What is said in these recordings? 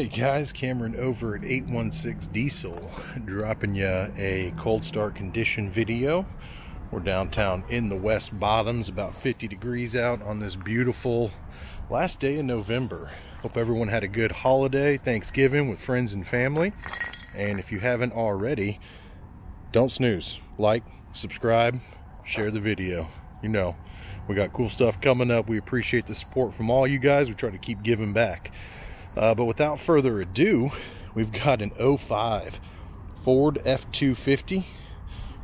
Hey guys, Cameron over at 816 Diesel, dropping you a cold start condition video. We're downtown in the West Bottoms, about 50 degrees out on this beautiful last day of November. Hope everyone had a good holiday, Thanksgiving with friends and family. And if you haven't already, don't snooze. Like, subscribe, share the video. You know, we got cool stuff coming up. We appreciate the support from all you guys. We try to keep giving back. But without further ado, we've got an 05 Ford F250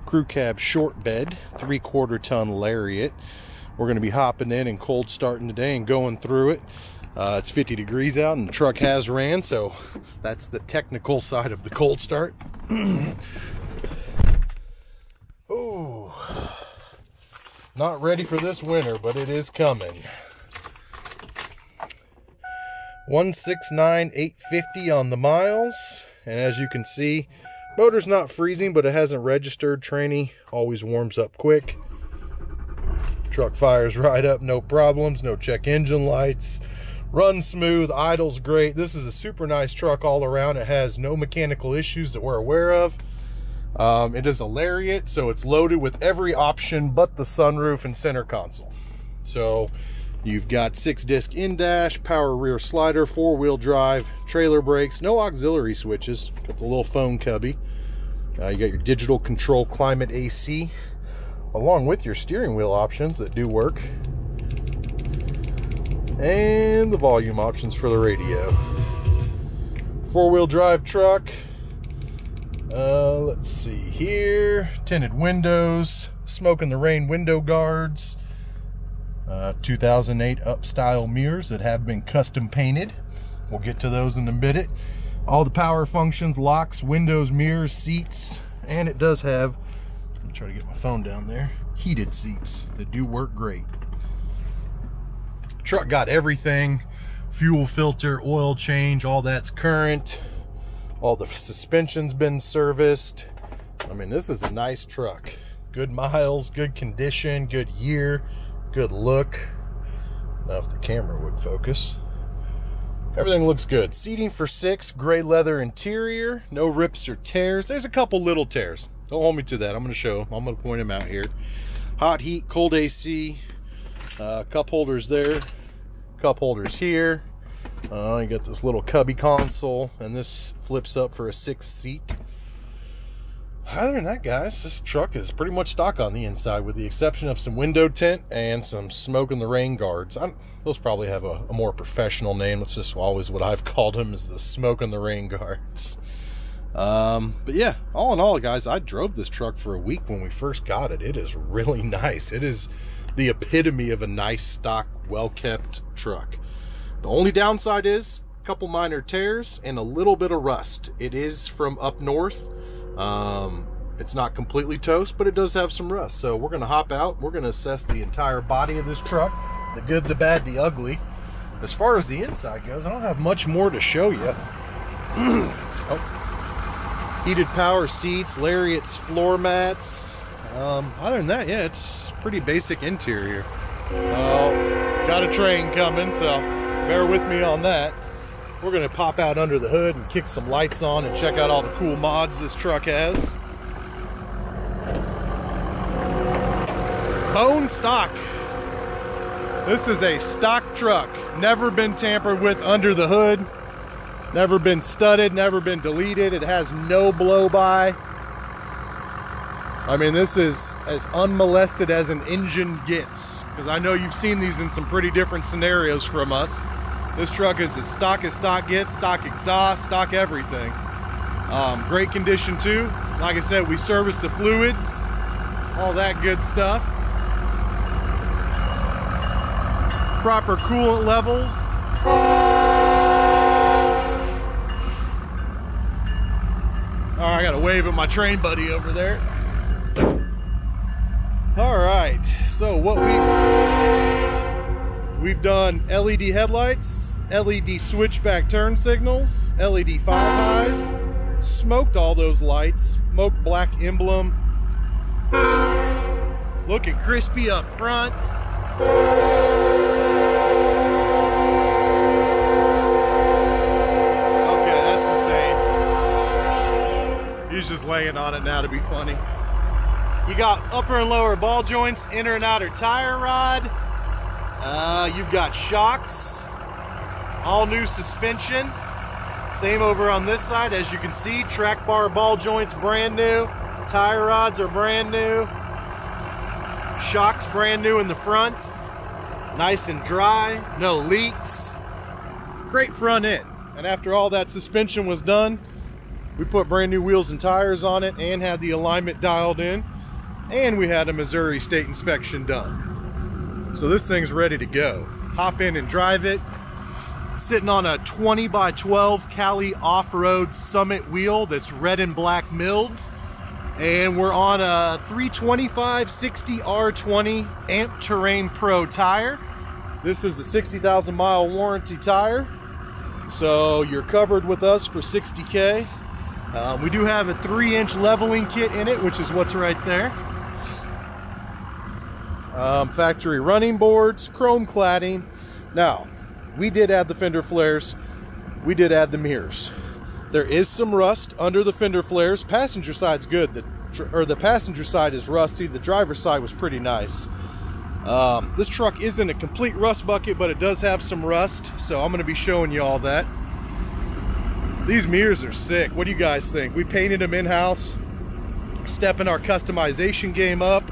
crew cab short bed, 3/4 ton Lariat. We're going to be hopping in and cold starting today and going through it. It's 50 degrees out and the truck has ran, so that's the technical side of the cold start. Oh, not ready for this winter, but it is coming. 169,850 on the miles, and as you can see, motor's not freezing, but it hasn't registered. Tranny always warms up quick. Truck fires right up, no problems, no check engine lights. Runs smooth, idles great. This is a super nice truck all around. It has no mechanical issues that we're aware of. It is a Lariat, so it's loaded with every option but the sunroof and center console. So you've got 6-disc in-dash, power rear slider, 4-wheel drive, trailer brakes, no auxiliary switches. Got the little phone cubby. You got your digital control climate AC, along with your steering wheel options that do work. And the volume options for the radio. 4-wheel drive truck. Let's see here. Tinted windows, smoke in the rain window guards. 2008 up style mirrors that have been custom painted. We'll get to those in a minute. All the power functions, locks, windows, mirrors, seats, and it does have, let me try to get my phone down there, heated seats that do work great. Truck got everything, fuel filter, oil change, all that's current. All the suspension's been serviced. I mean, this is a nice truck. Good miles, good condition, good year. Good look. Now if the camera would focus. Everything looks good. Seating for 6, gray leather interior, no rips or tears. There's a couple little tears. Don't hold me to that. I'm going to show them. I'm going to point them out here. Hot heat, cold AC, cup holders there, cup holders here. You got this little cubby console, and this flips up for a 6th seat. Other than that, guys, this truck is pretty much stock on the inside, with the exception of some window tint and some smoke in the rain guards. Those probably have a more professional name. It's just always what I've called them, is the smoke in the rain guards. But yeah, all in all, guys, I drove this truck for a week when we first got it. It is really nice. It is the epitome of a nice, stock, well-kept truck. The only downside is a couple minor tears and a little bit of rust. It is from up north. It's not completely toast, but it does have some rust. So we're going to hop out. We're going to assess the entire body of this truck, the good, the bad, the ugly. As far as the inside goes, I don't have much more to show you. Oh. Heated power seats, Lariat's floor mats. Other than that, yeah, it's pretty basic interior. Got a train coming, so bear with me on that. We're going to pop out under the hood and kick some lights on and check out all the cool mods this truck has. Bone stock. This is a stock truck. Never been tampered with under the hood. Never been studded, never been deleted. It has no blow-by. I mean, this is as unmolested as an engine gets, because I know you've seen these in some pretty different scenarios from us. This truck is as stock gets, stock exhaust, stock everything. Great condition too. Like I said, we service the fluids, all that good stuff. Proper coolant level. All right, I got to wave at my train buddy over there. All right, so what we've done LED headlights, LED switchback turn signals, LED 5 highs, smoked all those lights, smoked black emblem, looking crispy up front. swaying on it now to be funny. You got upper and lower ball joints, inner and outer tire rod. You've got shocks, all new suspension. Same over on this side. As you can see, track bar ball joints brand new, tire rods are brand new, shocks brand new in the front, nice and dry, no leaks, great front end. And after all that suspension was done, we put brand new wheels and tires on it and had the alignment dialed in, and we had a Missouri state inspection done. So this thing's ready to go. Hop in and drive it. Sitting on a 20 by 12 Cali off-road Summit wheel that's red and black milled. And we're on a 325/60 R20 Amp Terrain Pro tire. This is a 60,000 mile warranty tire. So you're covered with us for 60K. We do have a 3-inch leveling kit in it, which is what's right there. Factory running boards, chrome cladding. Now, we did add the fender flares. We did add the mirrors. There is some rust under the fender flares. Passenger side's good. The passenger side is rusty. The driver's side was pretty nice. This truck isn't a complete rust bucket, but it does have some rust. So I'm going to be showing you all that. These mirrors are sick. What do you guys think? We painted them in-house, stepping our customization game up,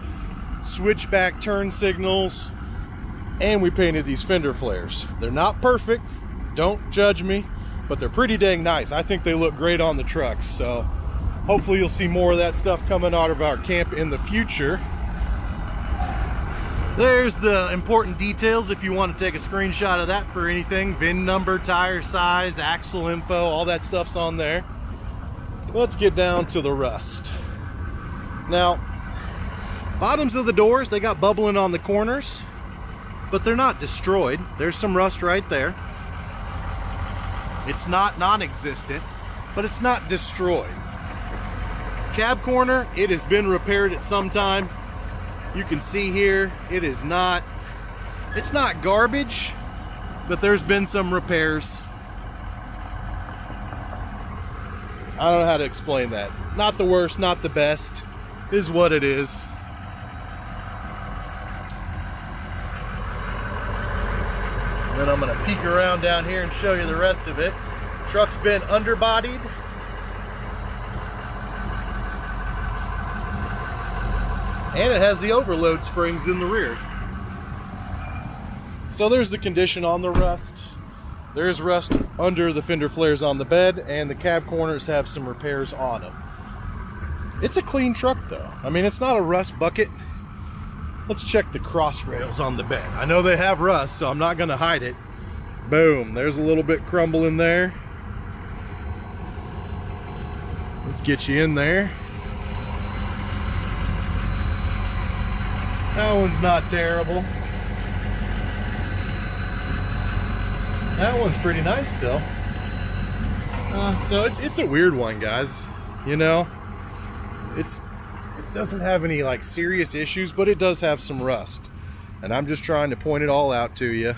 switchback turn signals, and we painted these fender flares. They're not perfect, don't judge me, but they're pretty dang nice. I think they look great on the trucks, so hopefully you'll see more of that stuff coming out of our camp in the future. There's the important details if you want to take a screenshot of that for anything. VIN number, tire size, axle info, all that stuff's on there. Let's get down to the rust. Now, bottoms of the doors, they got bubbling on the corners, but they're not destroyed. There's some rust right there. It's not non-existent, but it's not destroyed. Cab corner, it has been repaired at some time. You can see here, it's not garbage, but there's been some repairs. I don't know how to explain that. Not the worst, not the best, is what it is. Then I'm gonna peek around down here and show you the rest of it. Truck's been underbodied. And it has the overload springs in the rear. So there's the condition on the rust. There's rust under the fender flares on the bed, and the cab corners have some repairs on them. It's a clean truck though. I mean, it's not a rust bucket. Let's check the cross rails on the bed. I know they have rust, so I'm not gonna hide it. Boom, there's a little bit crumble in there. Let's get you in there. That one's not terrible. That one's pretty nice still. So it's a weird one, guys. You know, it doesn't have any like serious issues, but it does have some rust. And I'm just trying to point it all out to you.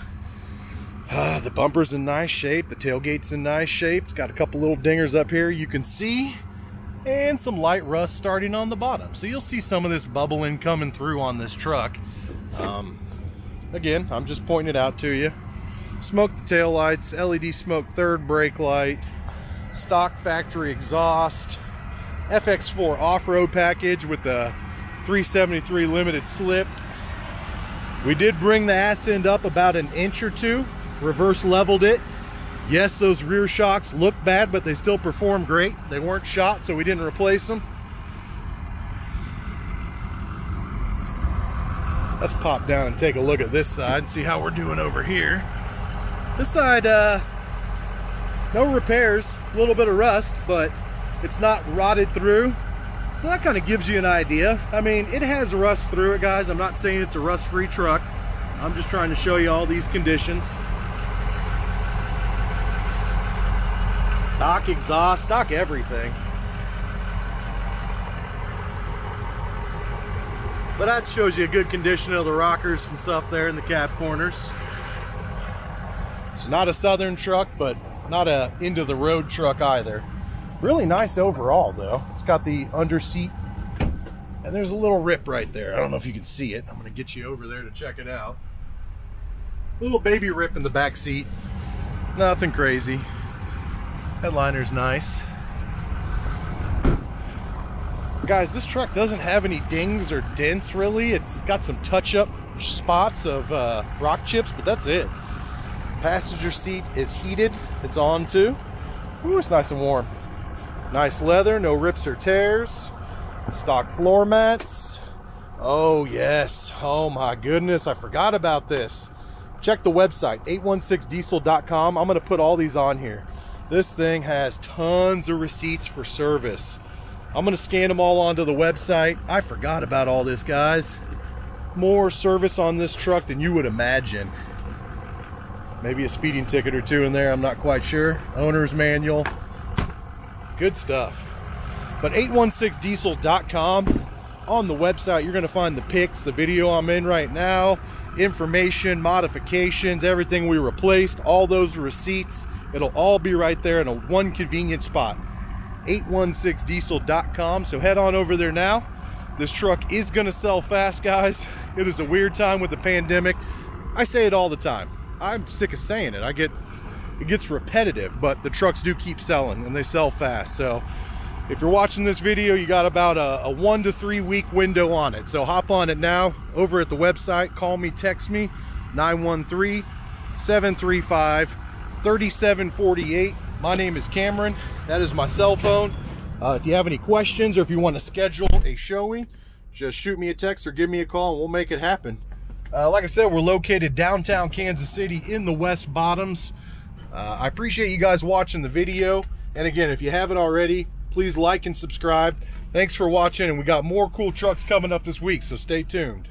The bumper's in nice shape. The tailgate's in nice shape. It's got a couple little dingers up here you can see. And some light rust starting on the bottom. So you'll see some of this bubbling coming through on this truck. Again, I'm just pointing it out to you. Smoked tail lights, LED smoke third brake light, stock factory exhaust, FX4 off-road package with the 373 limited slip. We did bring the ass end up about an inch or two, reverse leveled it. Yes, those rear shocks look bad, but they still perform great. They weren't shot, so we didn't replace them. Let's pop down and take a look at this side, see how we're doing over here. This side, no repairs, a little bit of rust, but it's not rotted through. So that kind of gives you an idea. I mean, it has rust through it, guys. I'm not saying it's a rust-free truck. I'm just trying to show you all these conditions. Stock exhaust, stock everything. But that shows you a good condition of the rockers and stuff there in the cab corners. It's not a southern truck, but not a into the road truck either. Really nice overall though. It's got the under seat, and there's a little rip right there. I don't know if you can see it. I'm gonna get you over there to check it out. Little baby rip in the back seat. Nothing crazy. Headliner's nice. Guys, this truck doesn't have any dings or dents really. It's got some touch-up spots of rock chips, but that's it. Passenger seat is heated. It's on too. Ooh, it's nice and warm. Nice leather, no rips or tears. Stock floor mats. Oh yes, oh my goodness, I forgot about this. Check the website, 816diesel.com. I'm gonna put all these on here. This thing has tons of receipts for service. I'm gonna scan them all onto the website. I forgot about all this, guys. More service on this truck than you would imagine. Maybe a speeding ticket or two in there, I'm not quite sure. Owner's manual. Good stuff. But 816diesel.com, on the website you're going to find the pics, the video I'm in right now, information, modifications, everything we replaced, all those receipts. It'll all be right there in a one convenient spot. 816diesel.com. So head on over there now. This truck is going to sell fast, guys. It is a weird time with the pandemic. I say it all the time. I'm sick of saying it. It gets repetitive, but the trucks do keep selling and they sell fast. So if you're watching this video, you got about a 1 to 3 week window on it. So hop on it now over at the website. Call me, text me, 913-735-3748. My name is Cameron. That is my cell phone. If you have any questions or if you want to schedule a showing, just shoot me a text or give me a call and we'll make it happen. Like I said, we're located downtown Kansas City in the West Bottoms. I appreciate you guys watching the video. And again, if you haven't already, please like and subscribe. Thanks for watching, and we got more cool trucks coming up this week, so stay tuned.